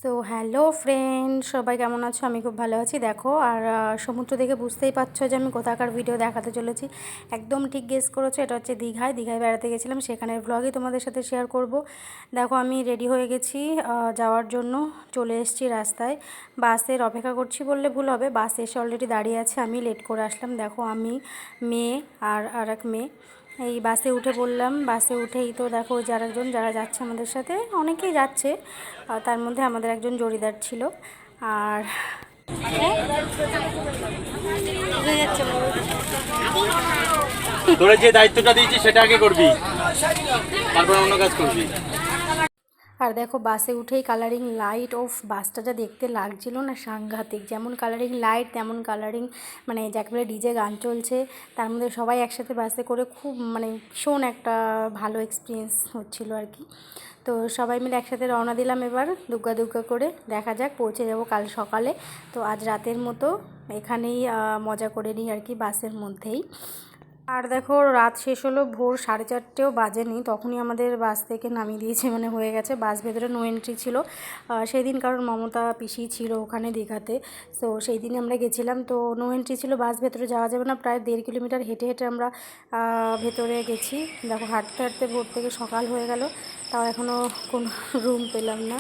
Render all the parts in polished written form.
So hello friend, সবাই কেমন আছো? আমি খুব ভালো আছি। দেখো, আর সমুদ্র দেখে বুঝতেই পারছো যে আমি কোথাকার ভিডিও দেখাতে চলেছি। একদম ঠিক গেস করেছো, এটা হচ্ছে দীঘায় বেড়াতে গেছিলাম, সেখানের ব্লগই তোমাদের সাথে শেয়ার করব। দেখো, আমি রেডি হয়ে গেছি যাওয়ার জন্য। চলে এসেছি রাস্তায়, বাসের অপেক্ষা করছি বললে ভুল হবে, বাস এসে অলরেডি দাঁড়িয়ে আছে, আমি লেট করে আসলাম। দেখো, আমি, মেয়ে আর এক মেয়ে এই বাসে উঠে পড়লাম। বাসে উঠেই তো দেখো যারা যাচ্ছে আমাদের সাথে, অনেকেই যাচ্ছে, তার মধ্যে আমাদের একজন জড়িদার ছিল। আর তোরা যে দায়িত্বটা দিয়েছি সেটা আগে করবি, তারপর অন্য কাজ করবি। আর দেখো, বাসে উঠেই কালারিং লাইট, অফ বাসটা যা দেখতে লাগছিল না, সাংঘাতিক। যেমন কালারিং লাইট তেমন কালারিং, মানে যাকে বলে ডিজে গান চলছে, তার মধ্যে সবাই একসাথে বাসে করে, খুব ভীষণ একটা ভালো এক্সপিরিয়েন্স হচ্ছিল আর কি। তো সবাই মিলে একসাথে রওনা দিলাম এবার দুগ্গা দুগ্গা করে। দেখা যাক, পৌঁছে যাব কাল সকালে। তো আজ রাতের মতো এখানেই মজা করে নিই আর কি, বাসের মধ্যেই। আর দেখো, রাত শেষ হলো, ভোর 4:30ও বাজেনি, তখনই আমাদের বাস থেকে নামিয়ে দিয়েছে, হয়ে গেছে। বাস ভেতরে নো এন্ট্রি ছিল সেই দিন, কারণ মমতা পিসি ছিল ওখানে দীঘাতে। তো সেই দিন আমরা গেছিলাম, তো নো এন্ট্রি ছিল, বাস ভেতরে যাওয়া যাবে না। প্রায় 1.5 কিলোমিটার হেঁটে হেঁটে আমরা ভেতরে গেছি। দেখো, হাঁটতে হাঁটতে ভোর থেকে সকাল হয়ে গেল, তাও এখনও কোনো রুম পেলাম না।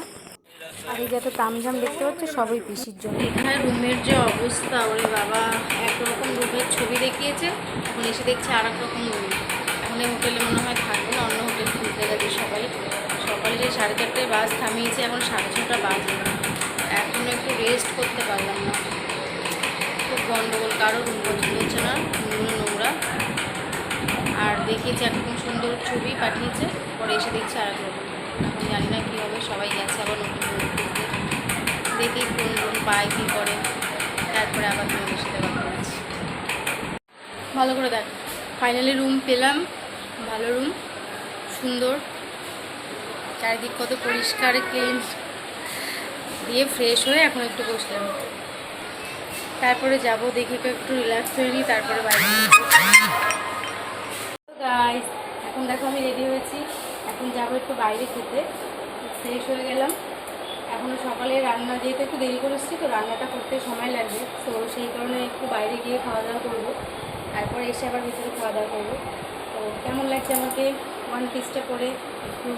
আর এই যত তামঝাম দেখতে পাচ্ছ, সবই পিসির জন্য। এখানে রুমের যে অবস্থা, ওরে বাবা, একরকম রুমের ছবি দেখিয়েছে, এখন এসে দেখছে আর এক রকম রুম। এখন এই হোটেলে মনে হয় থাকবে না, অন্য হোটেল খুলতে গেছে সবাই। সকালে যে 4:30টায় বাস থামিয়েছে, এখন 6:30 বাজে, এখনও একটু রেস্ট করতে পারলাম না। খুব গন্ডগোল, কারো রুম পছন্দ হচ্ছে না, রুমগুলো নোংরা। আর দেখিয়েছে একরকম সুন্দর ছবি পাঠিয়েছে, পরে এসে দেখছে আর এক রকম। এখন জানি না কী হবে, সবাই গেছে আবার নতুন রুম খুঁজতে। দেখি কোন রুম পায়, কী করে, তারপরে আবার মেয়েদের সাথে কথা বলছি। ভালো করে দেখ, ফাইনালি রুম পেলাম, ভালো রুম, সুন্দর, চারিদিক কত পরিষ্কার ক্লিন। দিয়ে ফ্রেশ হয়ে এখন একটু বসলাম, তারপরে যাব, দেখি একটু রিল্যাক্স হয়ে নিই, তারপরে বাইরে। গাইস, এখন দেখো আমি রেডি হয়েছি, এখন যাবো একটু বাইরে খেতে। ফ্রেশ হয়ে গেলাম। এখনও সকালে রান্না, যেহেতু একটু দেরি করে এসেছি, তো রান্নাটা করতে সময় লাগবে, তো সেই কারণে একটু বাইরে গিয়ে খাওয়া দাওয়া করবো, তারপরে এসে আবার ভিতরে খাওয়া দাওয়া করবো। তো কেমন লাগছে আমাকে ওয়ান পিসটা পরে একটু?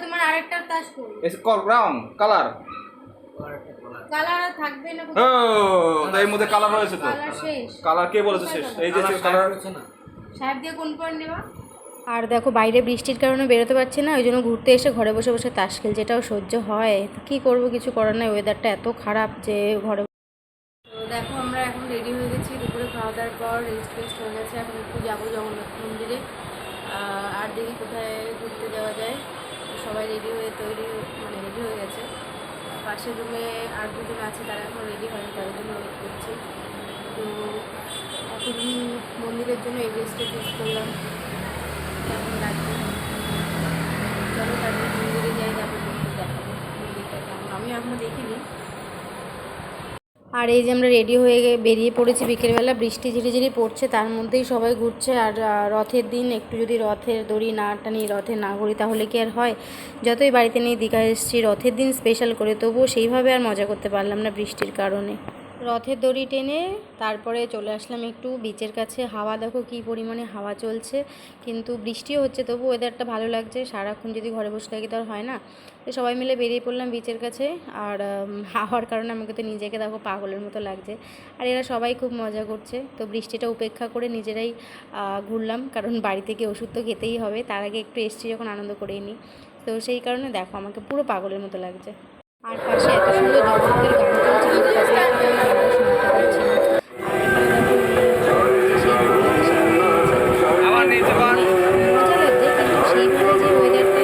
তোমার আরেকটা তাস করবো, ব্রাউন কালার, কালার থাকবে না? এর মধ্যে কালার রয়েছে তো। কালার শেষ? কালার কে বলেছে শেষ? এই যে কালার রয়েছে না, সাহেব দিয়ে কোন পয়েন্ট নেবা? আর দেখো, বাইরে বৃষ্টির কারণে বেরোতে পারছি না, ওই জন্য ঘুরতে এসে ঘরে বসে বসে তাস খেলছি। যেটাও সহ্য হয়, কী করবো, কিছু করার নাই, ওয়েদারটা এত খারাপ যে ঘরে। তো দেখো, আমরা এখন রেডি হয়ে গেছি, দুপুরে খাওয়া দাওয়ার পর রেস্ট হয়ে গেছে। এখন একটু যাবো জগন্নাথ মন্দিরে, আর দেখি কোথায় ঘুরতে যাওয়া যায়। সবাই রেডি হয়ে রেডি হয়ে গেছে। পাশের রুমে আর দুজন আছে, তারা এখন রেডি হয়নি, তাদের জন্য ওয়েট করছি। তো এখন মন্দিরের জন্য এই ড্রেসটা চুজ করলাম, কেমন লাগবে। চলো তারপরে মন্দিরে যাই, তারপর দেখাবো মন্দিরটা কেমন, আমি এখনও দেখিনি। আর এই যে আমরা রেডি হয়ে বেরিয়ে পড়েছি বিকেলবেলা, বৃষ্টি ঝিরিঝিরি পড়ছে, তার মধ্যেই সবাই ঘুরছে। আর রথের দিন একটু যদি রথের দড়ি না টানি, রথে না ঘুরি, তাহলে কি আর হয়? যতই বাড়িতে নিয়ে দীঘায় এসেছি, রথের দিন স্পেশাল করে, তবুও সেইভাবে আর মজা করতে পারলাম না বৃষ্টির কারণে। রথের দড়ি টেনে তারপরে চলে আসলাম একটু বিচের কাছে। হাওয়া দেখো কী পরিমাণে হাওয়া চলছে, কিন্তু বৃষ্টিও হচ্ছে, তবু ওয়েদারটা ভালো লাগছে। সারাক্ষণ যদি ঘরে বসে থাকি তো আর হয় না। তো সবাই মিলে বেরিয়ে পড়লাম বিচের কাছে। আর হাওয়ার কারণে আমাকে তো নিজেকে দেখো পাগলের মতো লাগছে, আর এরা সবাই খুব মজা করছে। তো বৃষ্টিটা উপেক্ষা করে নিজেরাই ঘুরলাম, কারণ বাড়ি থেকে ওষুধ তো খেতেই হবে, তার আগে একটু এসছি যখন, আনন্দ করেই নিই। তো সেই কারণে দেখো আমাকে পুরো পাগলের মতো লাগছে। আর পাশে এত সুন্দর জগন্নাথের গান চলছে, কিন্তু পাশে একটা আমরা শুনতে পাচ্ছি না। আর এখানে দেখো যে সেই মজা লাগছে, কিন্তু সেইভাবে যে ওয়েদারটা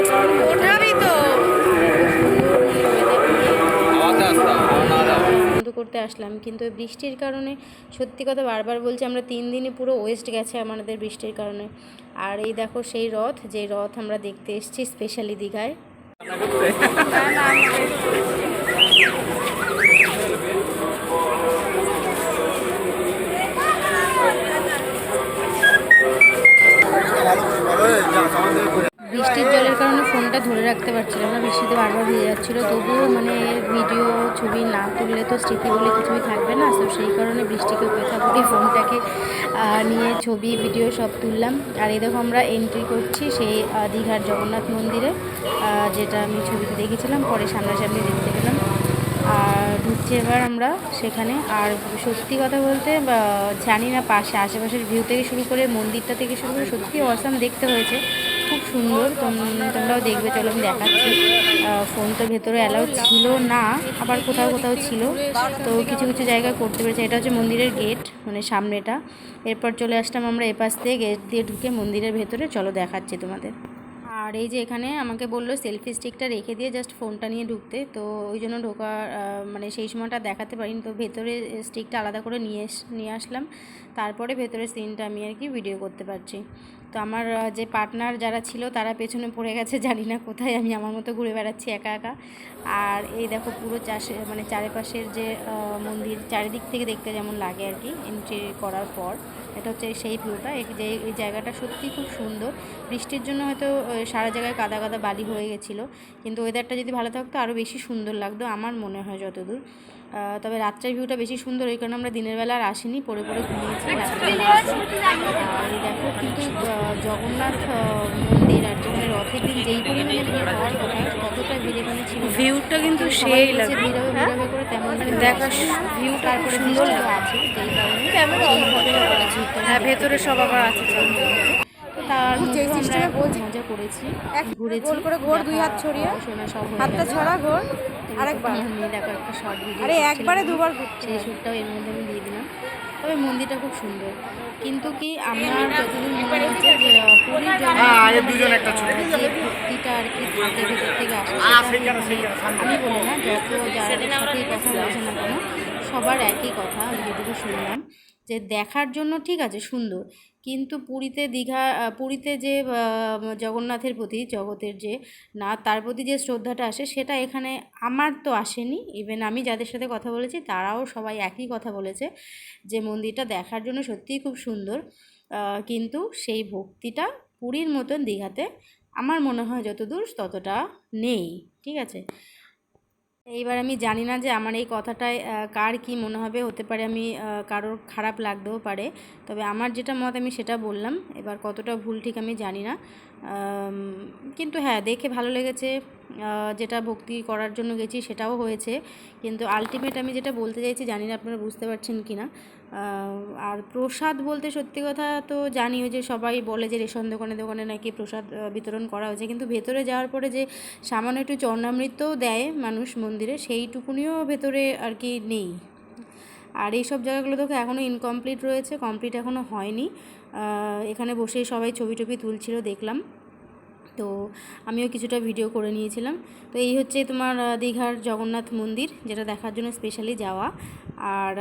আনন্দ করতে আসলাম, কিন্তু বৃষ্টির কারণে সত্যি কথা বারবার বলছি, আমরা 3 দিনই পুরো ওয়েস্ট গেছে আমাদের বৃষ্টির কারণে। আর এই দেখো সেই রথ, যে রথ আমরা দেখতে এসেছি স্পেশালি দীঘায়। বৃষ্টির জলের কারণে ফোনটা ধরে রাখতে পারছিলাম না, বৃষ্টিতে বারবার ভিজে যাচ্ছিলো, তবুও ভিডিও ছবি না তুললে তো স্মৃতি বলে কিছুই থাকবে না। তো সেই কারণে বৃষ্টিকে উপেক্ষা করে ফোনটাকে নিয়ে ছবি ভিডিও সব তুললাম। আর এই দেখো আমরা এন্ট্রি করছি সেই দীঘার জগন্নাথ মন্দিরে, যেটা আমি ছবিতে দেখেছিলাম, পরে সামনাসামনি দেখতে পেলাম। আর ঢুকছি এবার আমরা সেখানে। আর সত্যি কথা বলতে জানি না, আশেপাশের ভিউ থেকে শুরু করে মন্দিরটা থেকে শুরু করে সত্যি অসাম দেখতে হয়েছে, খুব সুন্দর। তোমরাও দেখবে, চলো আমি দেখাচ্ছি। ফোন তো ভেতরে অ্যালাউ ছিল না, আবার কোথাও কোথাও ছিল, তো কিছু কিছু জায়গায় করতে পেরেছে। এটা হচ্ছে মন্দিরের গেট, মানে সামনেটা। এরপর চলে আসলাম আমরা এপাশ দিয়ে, গেট দিয়ে ঢুকে মন্দিরের ভেতরে। চলো দেখাচ্ছি তোমাদের। আর এই যে এখানে আমাকে বললো সেলফি স্টিকটা রেখে দিয়ে জাস্ট ফোনটা নিয়ে ঢুকতে, তো ওই জন্য মানে সেই সময়টা দেখাতে পারিনি। তো ভেতরে স্টিকটা আলাদা করে নিয়ে আসলাম, তারপরে ভেতরের সিনটা আমি আর কি ভিডিও করতে পারছি। তো আমার যে পার্টনার যারা ছিল তারা পেছনে পড়ে গেছে, জানি না কোথায়, আমি আমার মতো ঘুরে বেড়াচ্ছি একা একা। আর এই দেখো পুরো মানে চারিপাশের যে মন্দির চারিদিক থেকে দেখতে যেমন লাগে আর কি এন্ট্রি করার পর, এটা হচ্ছে সেই ভিউটা। এই জায়গাটা সত্যি খুব সুন্দর। বৃষ্টির জন্য হয়তো সারা জায়গায় কাদা কাদা বালি হয়ে গেছিলো, কিন্তু ওয়েদারটা যদি ভালো থাকতো আরও বেশি সুন্দর লাগতো আমার মনে হয় যতদূর। তবে রাত্রের ভিউটা বেশি সুন্দর, ওই কারণে আমরা দিনের বেলা আর আসিনি, পরে ঘুমিয়েছি, রাত্রেবেলা আসি। আর এই দেখো কিন্তু জগন্নাথ মন্দির আর যেখানে রথের দিন যেই পরিমাণে ভিড় হওয়ার কথা ততটা ভিড় এখানে ছিল। ভিউটা কিন্তু সেই লাগে, ভিড়াবে করে তেমন দেখা ভিউ, তারপরে সুন্দর আছে যেই কারণে হ্যাঁ ভেতরে সব আবার আছে। তো তার মধ্যে আমরা মজা করেছি, ঘুরেছি করে ঘোর, দুই হাত ছড়িয়ে শোনা সব হাতটা ছড়া ঘোর, আরেকবার দেখো একটা শর্ট ভিডিও, আরে একবারে দুবার, সেই শ্যুটটাও এর মধ্যে আমি দিয়ে দিলাম। তবে মন্দিরটা খুব সুন্দর, কিন্তু কি আমার যতদূর মনে হচ্ছে যে পুরীর যে ভক্তিটা আর কি থাকে ভেতর থেকে আসে, আমি বলি না, যত যাদের সাথে কথা বলছে না কেন সবার একই কথা আমি যেটুকু শুনলাম, যে দেখার জন্য ঠিক আছে সুন্দর, কিন্তু পুরীতে যে জগন্নাথের প্রতি, জগতের যে না, তার প্রতি যে শ্রদ্ধাটা আসে সেটা এখানে আমার তো আসেনি। ইভেন আমি যাদের সাথে কথা বলেছি তারাও সবাই একই কথা বলেছে, যে মন্দিরটা দেখার জন্য সত্যিই খুব সুন্দর, কিন্তু সেই ভক্তিটা পুরীর মতন দীঘাতে আমার মনে হয় যতদূর ততটা নেই। ঠিক আছে, এইবার আমি জানি না যে আমার এই কথাটায় কার কি মনে হবে, হতে পারে আমি কারোর খারাপ লাগতেও পারে, তবে আমার যেটা মত আমি সেটা বললাম। এবার কতটা ভুল ঠিক আমি জানি না, কিন্তু হ্যাঁ দেখে ভালো লেগেছে। যেটা ভক্তি করার জন্য গেছি সেটাও হয়েছে, কিন্তু আলটিমেট আমি যেটা বলতে চাইছি জানি না আপনারা বুঝতে পারছেন কি না। আর প্রসাদ বলতে সত্যি কথা তো জানিও যে সবাই বলে যে রেশন দোকানে দোকানে নাকি প্রসাদ বিতরণ করা হয়েছে, কিন্তু ভেতরে যাওয়ার পরে যে সামান্য একটু চরণামৃতও দেয় মানুষ মন্দিরে, সেইটুকুনিও ভেতরে আর কি নেই। আর এই সব জায়গাগুলো তো এখনও ইনকমপ্লিট রয়েছে, কমপ্লিট এখনও হয়নি। এখানে বসেই সবাই ছবি টবি তুলছিল দেখলাম, তো আমিও কিছুটা ভিডিও করে নিয়েছিলাম। তো এই হচ্ছে তোমার দীঘার জগন্নাথ মন্দির, যেটা দেখার জন্য স্পেশালি যাওয়া। আর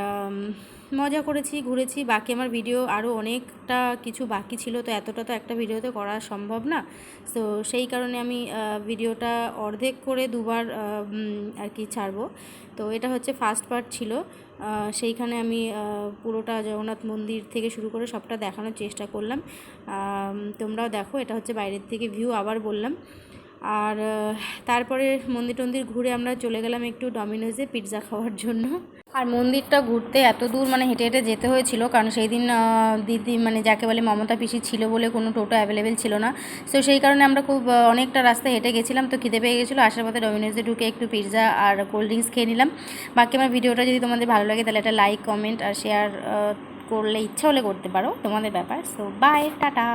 মজা করেছি, ঘুরেছি। বাকি আমার ভিডিও আরও অনেকটা কিছু বাকি ছিল, তো এতটা তো একটা ভিডিওতে করা সম্ভব না। তো সেই কারণে আমি ভিডিওটা অর্ধেক করে দুবার আর কি ছাড়বো। তো এটা হচ্ছে ফার্স্ট পার্ট ছিল, সেইখানে আমি পুরোটা জগন্নাথ মন্দির থেকে শুরু করে সবটা দেখানোর চেষ্টা করলাম। তোমরাও দেখো, এটা হচ্ছে বাইরের থেকে ভিউ আবার বললাম। আর তারপরে মন্দির টন্দির ঘুরে আমরা চলে গেলাম একটু ডমিনোজে পিৎজা খাওয়ার জন্য। আর মন্দিরটা ঘুরতে এত দূর মানে হেঁটে হেঁটে যেতে হয়েছিল, কারণ সেই দিন দিদি মানে যাকে বলে মমতা পিসি ছিল বলে কোনো টোটো অ্যাভেলেবেল ছিল না। তো সেই কারণে আমরা খুব অনেকটা রাস্তা হেঁটে গেছিলাম, তো খিদে পেয়ে গেছিলো। আসার পথে ডমিনোজে ঢুকে একটু পিৎজা আর কোল্ড ড্রিঙ্কস খেয়ে নিলাম। বাকি আমার ভিডিওটা যদি তোমাদের ভালো লাগে তাহলে একটা লাইক কমেন্ট আর শেয়ার করলে, ইচ্ছা হলে করতে পারো, তোমাদের ব্যাপার। So bye, tata.